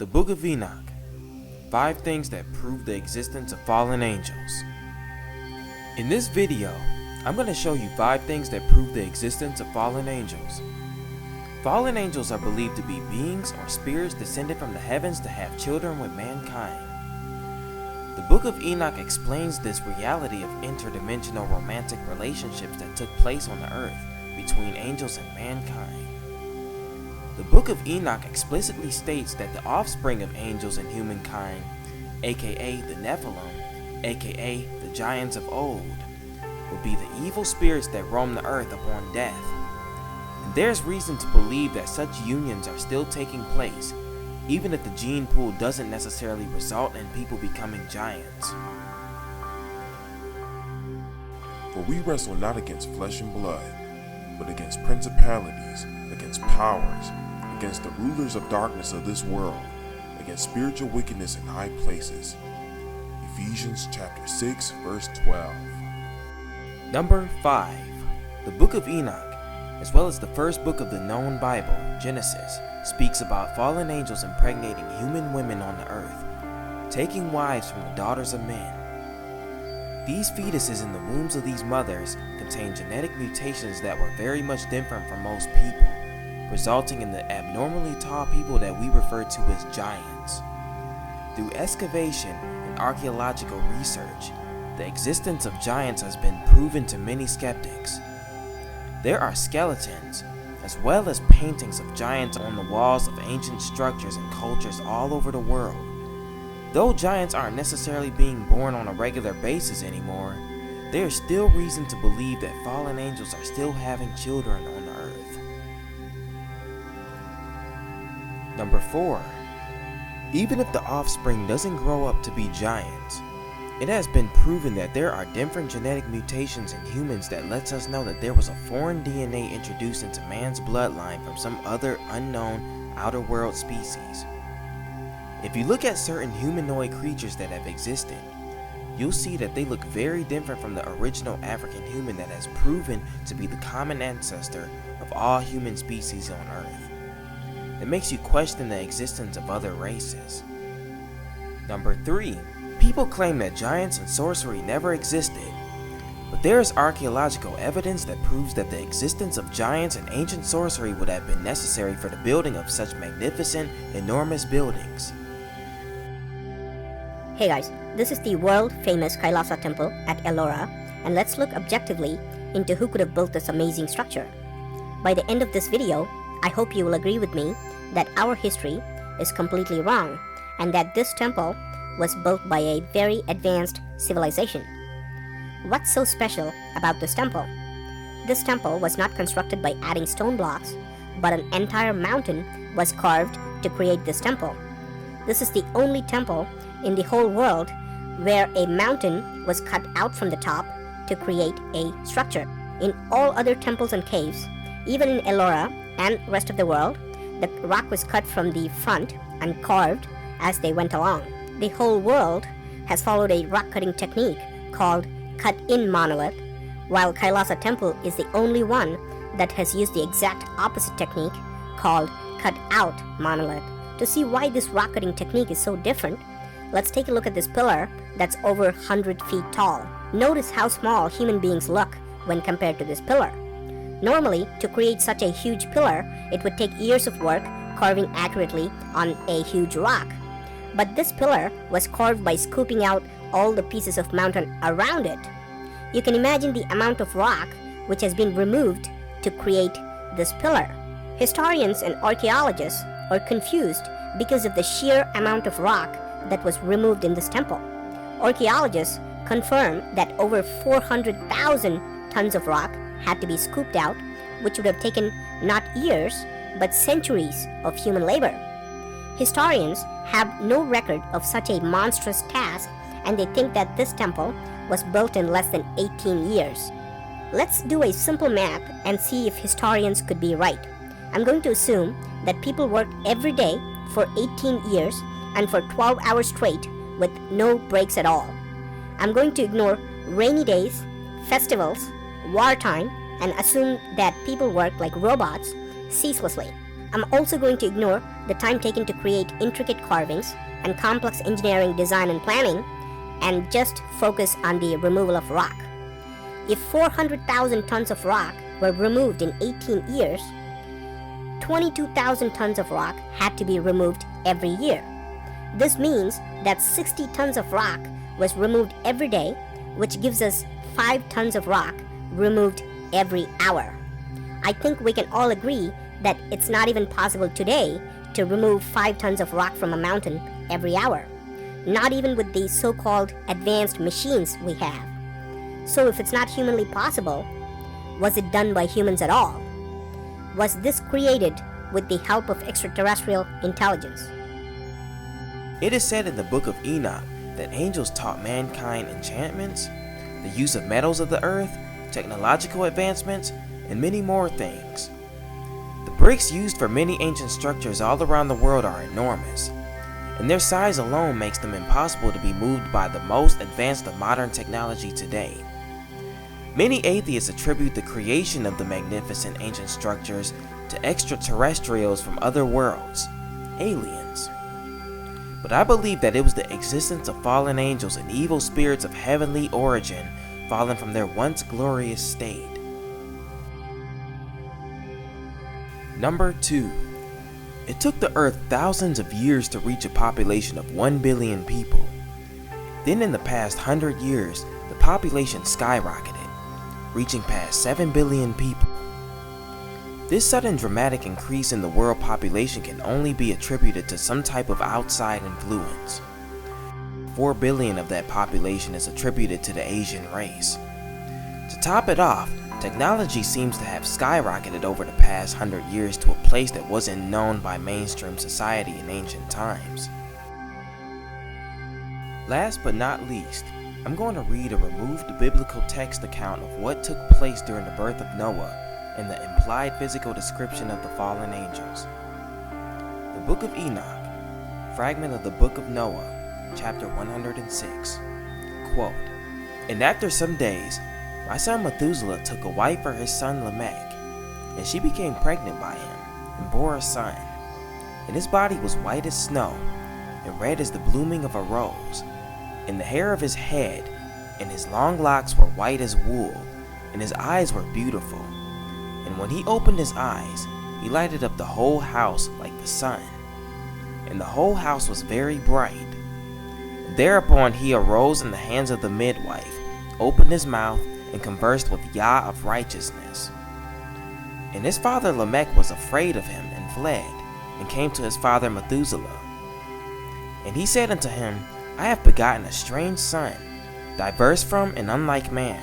The Book of Enoch. 5 things that prove the existence of fallen angels. In this video, I'm going to show you 5 things that prove the existence of fallen angels. Fallen angels are believed to be beings or spirits descended from the heavens to have children with mankind. The Book of Enoch explains this reality of interdimensional romantic relationships that took place on the earth between angels and mankind. The Book of Enoch explicitly states that the offspring of angels and humankind, aka the Nephilim, aka the giants of old, would be the evil spirits that roam the earth upon death. And there's reason to believe that such unions are still taking place, even if the gene pool doesn't necessarily result in people becoming giants. For we wrestle not against flesh and blood, but against principalities, against powers, against the rulers of darkness of this world, against spiritual wickedness in high places. Ephesians chapter 6, verse 12. Number 5. The Book of Enoch, as well as the first book of the known Bible, Genesis, speaks about fallen angels impregnating human women on the earth, taking wives from the daughters of men. These fetuses in the wombs of these mothers contain genetic mutations that were very much different from most people, resulting in the abnormally tall people that we refer to as giants. Through excavation and archaeological research, the existence of giants has been proven to many skeptics. There are skeletons, as well as paintings of giants on the walls of ancient structures and cultures all over the world. Though giants aren't necessarily being born on a regular basis anymore, there is still reason to believe that fallen angels are still having children on the earth. Number 4. Even if the offspring doesn't grow up to be giants, it has been proven that there are different genetic mutations in humans that lets us know that there was a foreign DNA introduced into man's bloodline from some other unknown outer world species. If you look at certain humanoid creatures that have existed, you'll see that they look very different from the original African human that has proven to be the common ancestor of all human species on Earth. It makes you question the existence of other races. Number 3. People claim that giants and sorcery never existed, but there is archaeological evidence that proves that the existence of giants and ancient sorcery would have been necessary for the building of such magnificent, enormous buildings. Hey guys, this is the world-famous Kailasa temple at Ellora, and let's look objectively into who could have built this amazing structure. By the end of this video, I hope you will agree with me that our history is completely wrong, and that this temple was built by a very advanced civilization. What's so special about this temple? This temple was not constructed by adding stone blocks, but an entire mountain was carved to create this temple. This is the only temple in the whole world where a mountain was cut out from the top to create a structure. In all other temples and caves, even in Ellora and rest of the world, the rock was cut from the front and carved as they went along. The whole world has followed a rock cutting technique called cut-in monolith, while Kailasa temple is the only one that has used the exact opposite technique called cut-out monolith. To see why this rock cutting technique is so different, let's take a look at this pillar that's over 100 feet tall. Notice how small human beings look when compared to this pillar. Normally, to create such a huge pillar, it would take years of work carving accurately on a huge rock. But this pillar was carved by scooping out all the pieces of mountain around it. You can imagine the amount of rock which has been removed to create this pillar. Historians and archaeologists are confused because of the sheer amount of rock that was removed in this temple. Archaeologists confirm that over 400,000 tons of rock had to be scooped out, which would have taken not years, but centuries of human labor. Historians have no record of such a monstrous task, and they think that this temple was built in less than 18 years. Let's do a simple math and see if historians could be right. I'm going to assume that people worked every day for 18 years and for 12 hours straight with no breaks at all. I'm going to ignore rainy days, festivals, wartime, and assume that people work like robots ceaselessly. I'm also going to ignore the time taken to create intricate carvings and complex engineering design and planning, and just focus on the removal of rock. If 400,000 tons of rock were removed in 18 years, 22,000 tons of rock had to be removed every year. This means that 60 tons of rock was removed every day, which gives us 5 tons of rock removed every hour. I think we can all agree that it's not even possible today to remove 5 tons of rock from a mountain every hour, not even with the so-called advanced machines we have. So if it's not humanly possible, was it done by humans at all? Was this created with the help of extraterrestrial intelligence? It is said in the Book of Enoch that angels taught mankind enchantments, the use of metals of the earth, technological advancements, and many more things. The bricks used for many ancient structures all around the world are enormous, and their size alone makes them impossible to be moved by the most advanced of modern technology today. Many atheists attribute the creation of the magnificent ancient structures to extraterrestrials from other worlds, aliens. But I believe that it was the existence of fallen angels and evil spirits of heavenly origin fallen from their once glorious state. Number 2. It took the Earth thousands of years to reach a population of 1 billion people. Then in the past 100 years, the population skyrocketed, reaching past 7 billion people. This sudden dramatic increase in the world population can only be attributed to some type of outside influence. 4 billion of that population is attributed to the Asian race. To top it off, technology seems to have skyrocketed over the past 100 years to a place that wasn't known by mainstream society in ancient times. Last but not least, I'm going to read a removed biblical text account of what took place during the birth of Noah and the implied physical description of the fallen angels. The Book of Enoch, fragment of the Book of Noah, chapter 106, quote, "And after some days, my son Methuselah took a wife for his son Lamech, and she became pregnant by him, and bore a son. And his body was white as snow, and red as the blooming of a rose, and the hair of his head and his long locks were white as wool, and his eyes were beautiful. And when he opened his eyes, he lighted up the whole house like the sun, and the whole house was very bright. Thereupon he arose in the hands of the midwife, opened his mouth, and conversed with Yah of righteousness. And his father Lamech was afraid of him, and fled, and came to his father Methuselah. And he said unto him, I have begotten a strange son, diverse from and unlike man,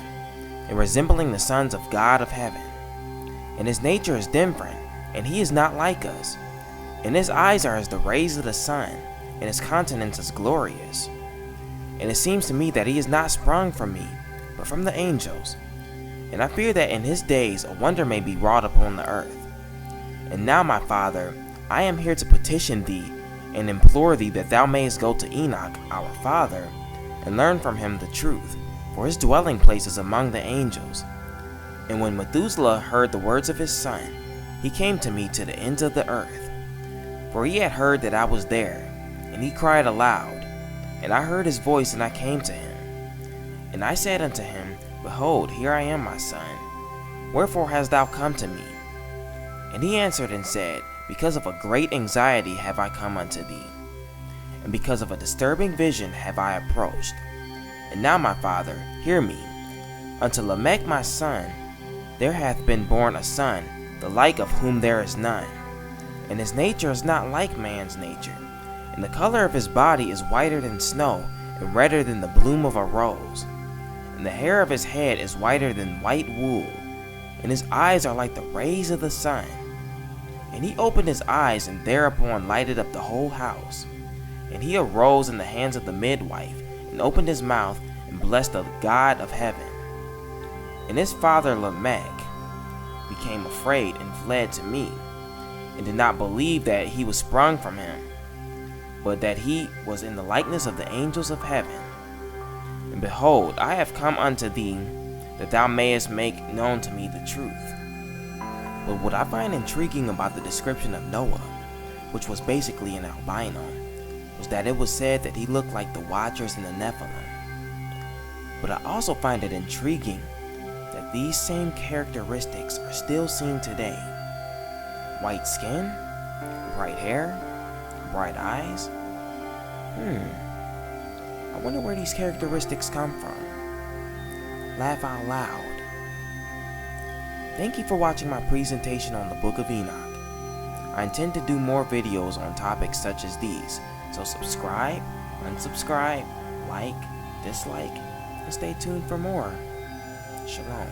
and resembling the sons of God of heaven. And his nature is different, and he is not like us. And his eyes are as the rays of the sun, and his countenance is glorious. And it seems to me that he is not sprung from me, but from the angels. And I fear that in his days a wonder may be wrought upon the earth. And now, my father, I am here to petition thee, and implore thee that thou mayest go to Enoch, our father, and learn from him the truth, for his dwelling place is among the angels. And when Methuselah heard the words of his son, he came to me to the ends of the earth. For he had heard that I was there, and he cried aloud. And I heard his voice, and I came to him. And I said unto him, Behold, here I am, my son. Wherefore hast thou come to me? And he answered and said, Because of a great anxiety have I come unto thee, and because of a disturbing vision have I approached. And now, my father, hear me. Unto Lamech my son there hath been born a son, the like of whom there is none. And his nature is not like man's nature, and the color of his body is whiter than snow, and redder than the bloom of a rose. And the hair of his head is whiter than white wool, and his eyes are like the rays of the sun. And he opened his eyes, and thereupon lighted up the whole house. And he arose in the hands of the midwife, and opened his mouth, and blessed the God of heaven. And his father Lamech became afraid, and fled to me, and did not believe that he was sprung from him, but that he was in the likeness of the angels of heaven. And behold, I have come unto thee, that thou mayest make known to me the truth. But what I find intriguing about the description of Noah, which was basically an albino, was that it was said that he looked like the Watchers and the Nephilim. But I also find it intriguing that these same characteristics are still seen today. White skin, bright hair, bright eyes. I wonder where these characteristics come from. Laugh out loud. Thank you for watching my presentation on the Book of Enoch. I intend to do more videos on topics such as these, so subscribe, unsubscribe, like, dislike, and stay tuned for more. Shalom.